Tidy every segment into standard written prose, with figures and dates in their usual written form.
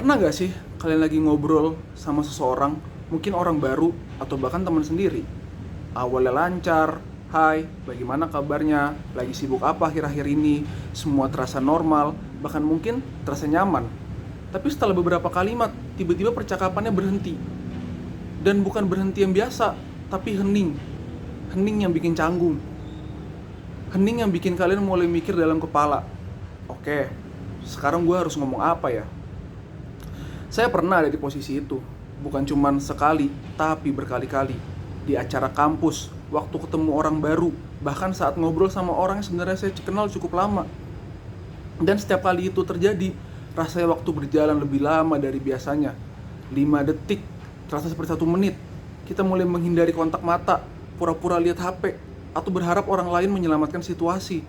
Pernah gak sih kalian lagi ngobrol sama seseorang, mungkin orang baru atau bahkan teman sendiri? Awalnya lancar, hai, bagaimana kabarnya? Lagi sibuk apa akhir-akhir ini? Semua terasa normal, bahkan mungkin terasa nyaman. Tapi setelah beberapa kalimat, tiba-tiba percakapannya berhenti. Dan bukan berhenti yang biasa, tapi hening. Hening yang bikin canggung. Hening yang bikin kalian mulai mikir dalam kepala. Oke, sekarang gue harus ngomong apa ya? Saya pernah ada di posisi itu, bukan cuma sekali, tapi berkali-kali. Di acara kampus, waktu ketemu orang baru, bahkan saat ngobrol sama orang yang sebenarnya saya kenal cukup lama. Dan setiap kali itu terjadi, rasanya waktu berjalan lebih lama dari biasanya. 5 detik, terasa seperti 1 menit. Kita mulai menghindari kontak mata, pura-pura lihat HP, atau berharap orang lain menyelamatkan situasi.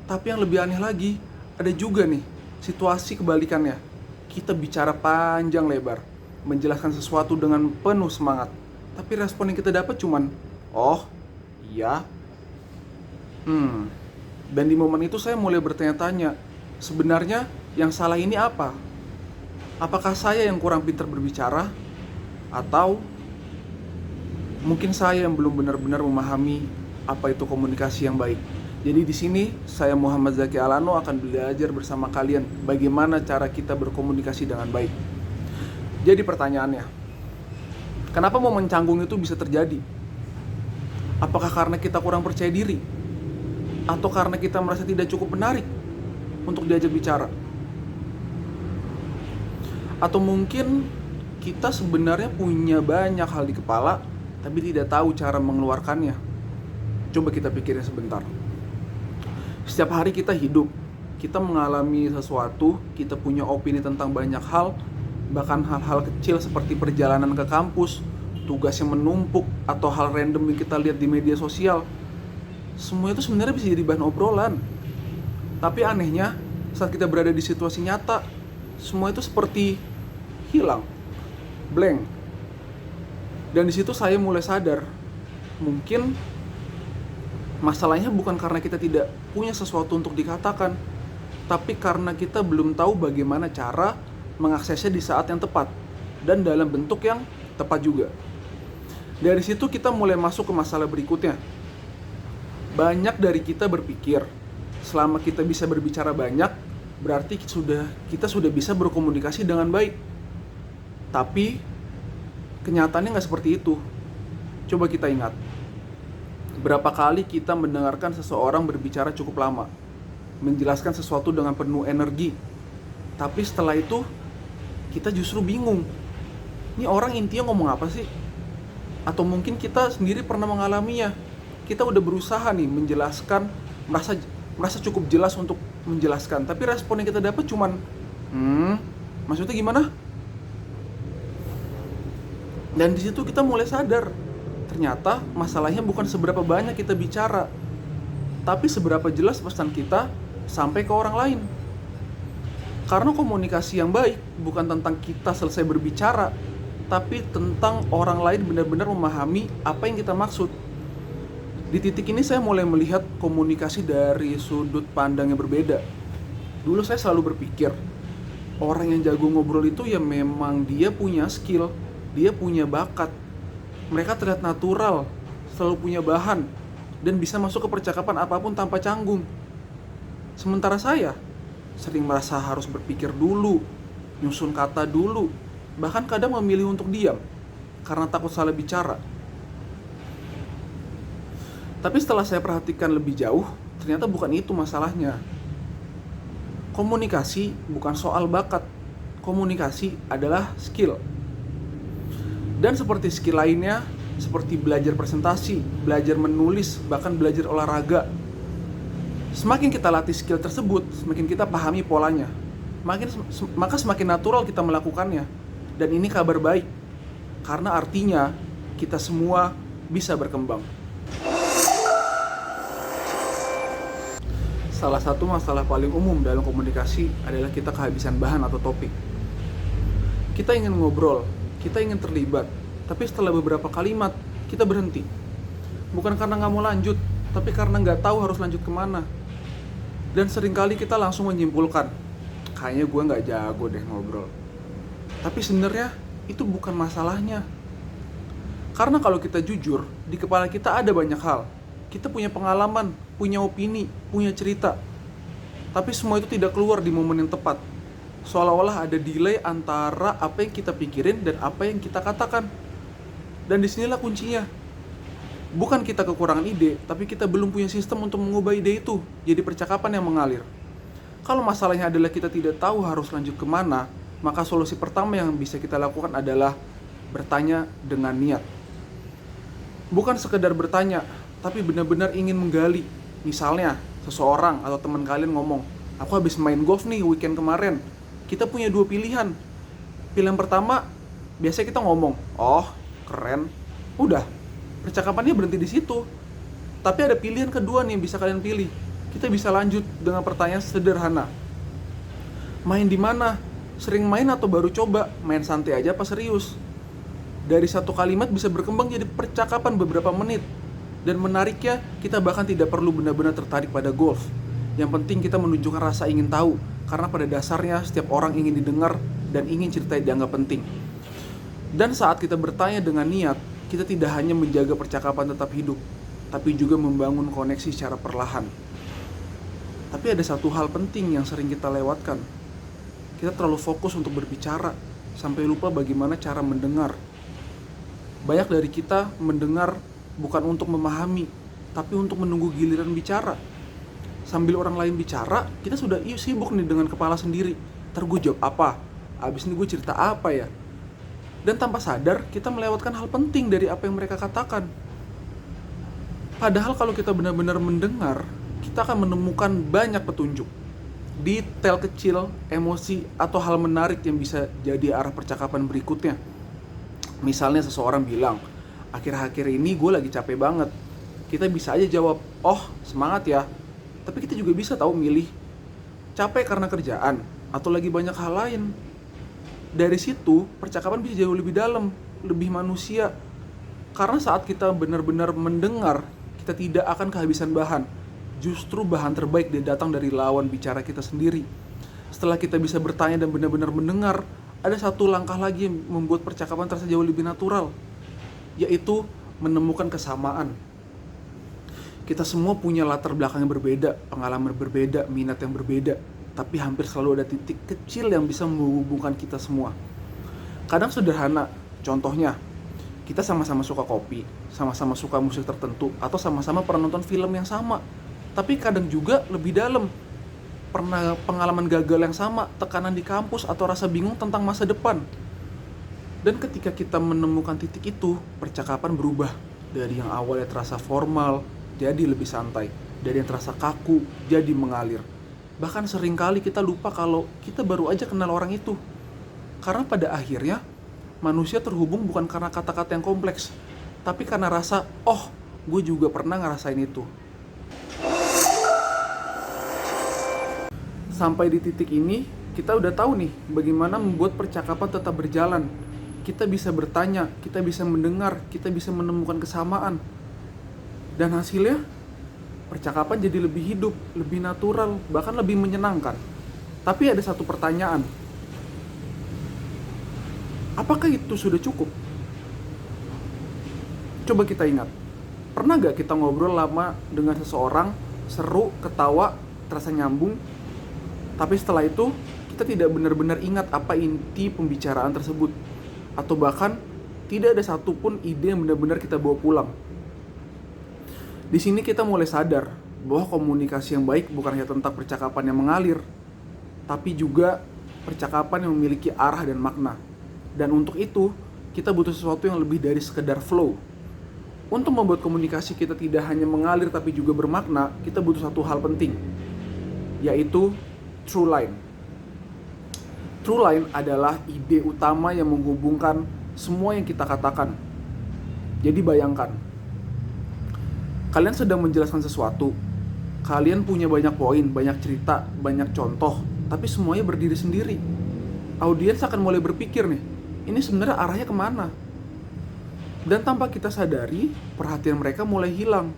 Tapi yang lebih aneh lagi, ada juga nih, situasi kebalikannya. Kita bicara panjang lebar, menjelaskan sesuatu dengan penuh semangat. Tapi respon yang kita dapat cuman, oh, iya. Dan di momen itu saya mulai bertanya-tanya, sebenarnya yang salah ini apa? Apakah saya yang kurang pintar berbicara? Atau mungkin saya yang belum benar-benar memahami apa itu komunikasi yang baik? Jadi di sini saya Muhammad Zaki Alano akan belajar bersama kalian bagaimana cara kita berkomunikasi dengan baik. Jadi pertanyaannya, kenapa momen canggung itu bisa terjadi? Apakah karena kita kurang percaya diri? Atau karena kita merasa tidak cukup menarik untuk diajak bicara? Atau mungkin kita sebenarnya punya banyak hal di kepala tapi tidak tahu cara mengeluarkannya? Coba kita pikirin sebentar. Setiap hari kita hidup, kita mengalami sesuatu, kita punya opini tentang banyak hal, bahkan hal-hal kecil seperti perjalanan ke kampus, tugas yang menumpuk, atau hal random yang kita lihat di media sosial. Semua itu sebenarnya bisa jadi bahan obrolan. Tapi anehnya, saat kita berada di situasi nyata, semua itu seperti hilang, blank. Dan di situ saya mulai sadar, mungkin masalahnya bukan karena kita tidak punya sesuatu untuk dikatakan, tapi karena kita belum tahu bagaimana cara mengaksesnya di saat yang tepat dan dalam bentuk yang tepat juga. Dari situ kita mulai masuk ke masalah berikutnya. Banyak dari kita berpikir, selama kita bisa berbicara banyak, berarti kita sudah bisa berkomunikasi dengan baik. Tapi kenyataannya nggak seperti itu. Coba kita ingat, berapa kali kita mendengarkan seseorang berbicara cukup lama, menjelaskan sesuatu dengan penuh energi, tapi setelah itu kita justru bingung, ini orang intinya ngomong apa sih? Atau mungkin kita sendiri pernah mengalaminya. Kita udah berusaha nih menjelaskan, merasa cukup jelas untuk menjelaskan, tapi respon yang kita dapat cuman, maksudnya gimana? Dan di situ kita mulai sadar, ternyata masalahnya bukan seberapa banyak kita bicara, tapi seberapa jelas pesan kita sampai ke orang lain. Karena komunikasi yang baik bukan tentang kita selesai berbicara, tapi tentang orang lain benar-benar memahami apa yang kita maksud. Di titik ini saya mulai melihat komunikasi dari sudut pandang yang berbeda. Dulu saya selalu berpikir, orang yang jago ngobrol itu ya memang dia punya skill, dia punya bakat. Mereka terlihat natural, selalu punya bahan, dan bisa masuk ke percakapan apapun tanpa canggung. Sementara saya sering merasa harus berpikir dulu, nyusun kata dulu, bahkan kadang memilih untuk diam karena takut salah bicara. Tapi setelah saya perhatikan lebih jauh, ternyata bukan itu masalahnya. Komunikasi bukan soal bakat, komunikasi adalah skill. Dan seperti skill lainnya, seperti belajar presentasi, belajar menulis, bahkan belajar olahraga, semakin kita latih skill tersebut, semakin kita pahami polanya, maka semakin natural kita melakukannya. Dan ini kabar baik, karena artinya kita semua bisa berkembang. Salah satu masalah paling umum dalam komunikasi adalah kita kehabisan bahan atau topik. Kita ingin ngobrol, kita ingin terlibat, tapi setelah beberapa kalimat, kita berhenti. Bukan karena nggak mau lanjut, tapi karena nggak tahu harus lanjut kemana. Dan seringkali kita langsung menyimpulkan, kayaknya gue nggak jago deh ngobrol. Tapi sebenarnya itu bukan masalahnya. Karena kalau kita jujur, di kepala kita ada banyak hal. Kita punya pengalaman, punya opini, punya cerita. Tapi semua itu tidak keluar di momen yang tepat. Seolah-olah ada delay antara apa yang kita pikirin dan apa yang kita katakan. Dan disinilah kuncinya. Bukan kita kekurangan ide, tapi kita belum punya sistem untuk mengubah ide itu jadi percakapan yang mengalir. Kalau masalahnya adalah kita tidak tahu harus lanjut kemana, maka solusi pertama yang bisa kita lakukan adalah bertanya dengan niat. Bukan sekedar bertanya, tapi benar-benar ingin menggali. Misalnya, seseorang atau teman kalian ngomong, aku habis main golf nih weekend kemarin. Kita punya dua pilihan. Pilihan pertama, biasanya kita ngomong, oh keren, udah, percakapannya berhenti di situ. Tapi ada pilihan kedua nih yang bisa kalian pilih. Kita bisa lanjut dengan pertanyaan sederhana. Main di mana? Sering main atau baru coba? Main santai aja apa serius? Dari satu kalimat bisa berkembang jadi percakapan beberapa menit. Dan menariknya, kita bahkan tidak perlu benar-benar tertarik pada golf. Yang penting kita menunjukkan rasa ingin tahu. Karena pada dasarnya setiap orang ingin didengar dan ingin cerita dianggap penting. Dan saat kita bertanya dengan niat, kita tidak hanya menjaga percakapan tetap hidup, tapi juga membangun koneksi secara perlahan. Tapi ada satu hal penting yang sering kita lewatkan. Kita terlalu fokus untuk berbicara, sampai lupa bagaimana cara mendengar. Banyak dari kita mendengar bukan untuk memahami, tapi untuk menunggu giliran bicara. Sambil orang lain bicara, kita sudah sibuk nih dengan kepala sendiri. Ntar gue jawab apa? Abis ini gue cerita apa ya? Dan tanpa sadar, kita melewatkan hal penting dari apa yang mereka katakan. Padahal kalau kita benar-benar mendengar, kita akan menemukan banyak petunjuk. Detail kecil, emosi, atau hal menarik yang bisa jadi arah percakapan berikutnya. Misalnya seseorang bilang, akhir-akhir ini gue lagi capek banget. Kita bisa aja jawab, oh semangat ya. Tapi kita juga bisa tahu milih, capek karena kerjaan, atau lagi banyak hal lain. Dari situ, percakapan bisa jauh lebih dalam, lebih manusia. Karena saat kita benar-benar mendengar, kita tidak akan kehabisan bahan. Justru bahan terbaik datang dari lawan bicara kita sendiri. Setelah kita bisa bertanya dan benar-benar mendengar, ada satu langkah lagi yang membuat percakapan terasa jauh lebih natural, yaitu menemukan kesamaan. Kita semua punya latar belakang yang berbeda, pengalaman berbeda, minat yang berbeda, tapi hampir selalu ada titik kecil yang bisa menghubungkan kita semua. Kadang sederhana, contohnya, kita sama-sama suka kopi, sama-sama suka musik tertentu, atau sama-sama pernah nonton film yang sama. Tapi kadang juga lebih dalam, pernah pengalaman gagal yang sama, tekanan di kampus, atau rasa bingung tentang masa depan. Dan ketika kita menemukan titik itu, percakapan berubah. Dari yang awalnya terasa formal, jadi lebih santai. Dari yang terasa kaku, jadi mengalir. Bahkan seringkali kita lupa kalau kita baru aja kenal orang itu. Karena pada akhirnya, manusia terhubung bukan karena kata-kata yang kompleks, tapi karena rasa, oh, gue juga pernah ngerasain itu. Sampai di titik ini, kita udah tahu nih bagaimana membuat percakapan tetap berjalan. Kita bisa bertanya, kita bisa mendengar, kita bisa menemukan kesamaan. Dan hasilnya, percakapan jadi lebih hidup, lebih natural, bahkan lebih menyenangkan. Tapi ada satu pertanyaan. Apakah itu sudah cukup? Coba kita ingat. Pernah gak kita ngobrol lama dengan seseorang, seru, ketawa, terasa nyambung, tapi setelah itu kita tidak benar-benar ingat apa inti pembicaraan tersebut, atau bahkan tidak ada satupun ide yang benar-benar kita bawa pulang. Di sini kita mulai sadar bahwa komunikasi yang baik bukan hanya tentang percakapan yang mengalir, tapi juga percakapan yang memiliki arah dan makna. Dan untuk itu, kita butuh sesuatu yang lebih dari sekedar flow. Untuk membuat komunikasi kita tidak hanya mengalir tapi juga bermakna, kita butuh satu hal penting, yaitu through line. Through line adalah ide utama yang menghubungkan semua yang kita katakan. Jadi bayangkan, kalian sedang menjelaskan sesuatu. Kalian punya banyak poin, banyak cerita, banyak contoh, tapi semuanya berdiri sendiri. Audiens akan mulai berpikir nih, ini sebenarnya arahnya kemana? Dan tanpa kita sadari, perhatian mereka mulai hilang.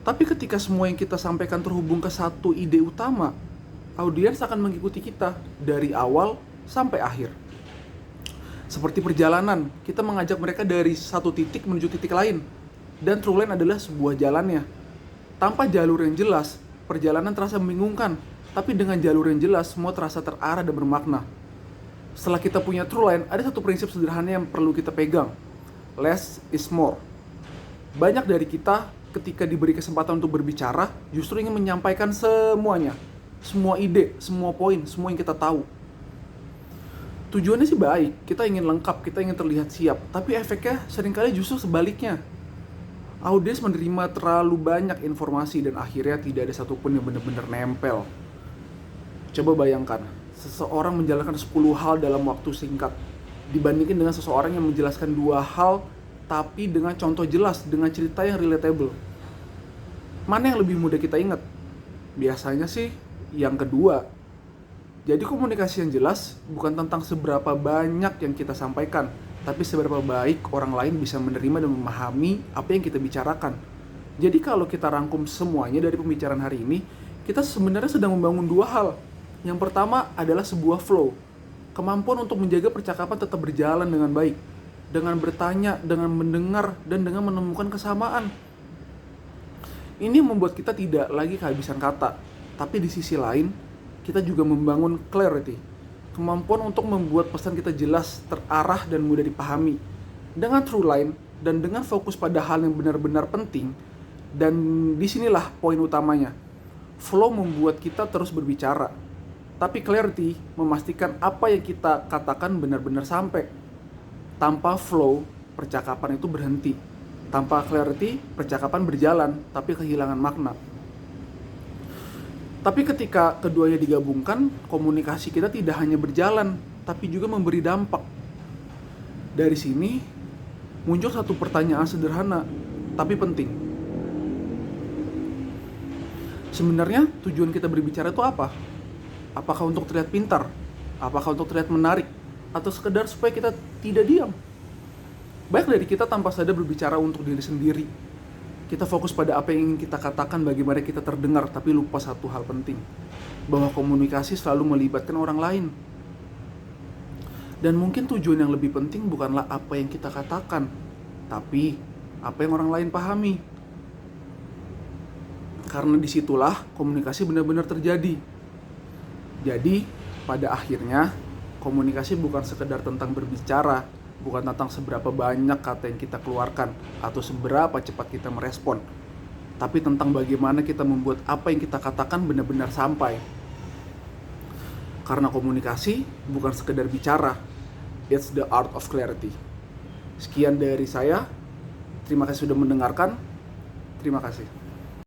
Tapi ketika semua yang kita sampaikan terhubung ke satu ide utama, audiens akan mengikuti kita dari awal sampai akhir. Seperti perjalanan, kita mengajak mereka dari satu titik menuju titik lain. Dan True Line adalah sebuah jalannya. Tanpa jalur yang jelas, perjalanan terasa membingungkan. Tapi dengan jalur yang jelas, semua terasa terarah dan bermakna. Setelah kita punya True Line, ada satu prinsip sederhana yang perlu kita pegang. Less is more. Banyak dari kita ketika diberi kesempatan untuk berbicara, justru ingin menyampaikan semuanya. Semua ide, semua poin, semua yang kita tahu. Tujuannya sih baik, kita ingin lengkap, kita ingin terlihat siap. Tapi efeknya seringkali justru sebaliknya. Audiens menerima terlalu banyak informasi dan akhirnya tidak ada satupun yang benar-benar nempel. Coba bayangkan, seseorang menjalankan 10 hal dalam waktu singkat dibandingkan dengan seseorang yang menjelaskan 2 hal tapi dengan contoh jelas, dengan cerita yang relatable. Mana yang lebih mudah kita ingat? Biasanya sih yang kedua. Jadi komunikasi yang jelas bukan tentang seberapa banyak yang kita sampaikan, tapi seberapa baik orang lain bisa menerima dan memahami apa yang kita bicarakan. Jadi kalau kita rangkum semuanya dari pembicaraan hari ini, kita sebenarnya sedang membangun 2 hal. Yang pertama adalah sebuah flow, kemampuan untuk menjaga percakapan tetap berjalan dengan baik, dengan bertanya, dengan mendengar, dan dengan menemukan kesamaan. Ini membuat kita tidak lagi kehabisan kata, tapi di sisi lain, kita juga membangun clarity, kemampuan untuk membuat pesan kita jelas, terarah, dan mudah dipahami. Dengan True Line, dan dengan fokus pada hal yang benar-benar penting, dan disinilah poin utamanya. Flow membuat kita terus berbicara, tapi clarity memastikan apa yang kita katakan benar-benar sampai. Tanpa flow, percakapan itu berhenti. Tanpa clarity, percakapan berjalan, tapi kehilangan makna. Tapi ketika keduanya digabungkan, komunikasi kita tidak hanya berjalan, tapi juga memberi dampak. Dari sini, muncul satu pertanyaan sederhana, tapi penting. Sebenarnya tujuan kita berbicara itu apa? Apakah untuk terlihat pintar? Apakah untuk terlihat menarik? Atau sekedar supaya kita tidak diam? Banyak dari kita tanpa sadar berbicara untuk diri sendiri. Kita fokus pada apa yang ingin kita katakan, bagaimana kita terdengar, tapi lupa satu hal penting, bahwa komunikasi selalu melibatkan orang lain. Dan mungkin tujuan yang lebih penting bukanlah apa yang kita katakan, tapi apa yang orang lain pahami. Karena disitulah komunikasi benar-benar terjadi. Jadi, pada akhirnya, komunikasi bukan sekedar tentang berbicara, bukan tentang seberapa banyak kata yang kita keluarkan atau seberapa cepat kita merespon, tapi tentang bagaimana kita membuat apa yang kita katakan benar-benar sampai. Karena komunikasi bukan sekedar bicara, it's the art of clarity. Sekian dari saya, terima kasih sudah mendengarkan, terima kasih.